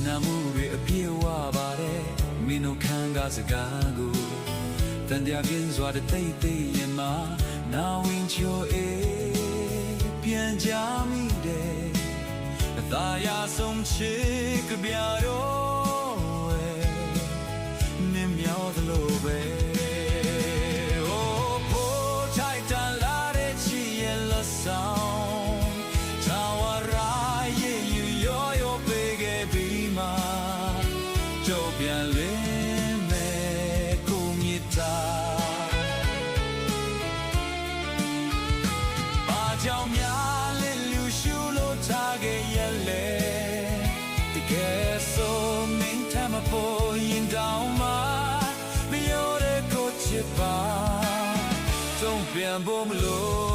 နာမှုတွေအပြည့်ဝပါတယ်မင်းတို့ခံကားစကားကိုတန်တရားကင်းစွာတဲ့တိတ်တိတ်ရင်မှာနာဝင်ချိုအေးပြန်ကြမိတယ်အသာရဆုံးချစ်ကပြတော့နင်းမြောက်သလိုပဲတော့ပြန်လဲမဲ့ကိုမြတ်တာဘာကြောင့်များလဲလူရှုလို့ထားခဲ့ရလဲတကယ်ဆိုမင်းထမပေါ်ရင်တောင်းမှာမရောတဲ့ကိုချစ်ပါတော့ပြန်ဖို့မလို့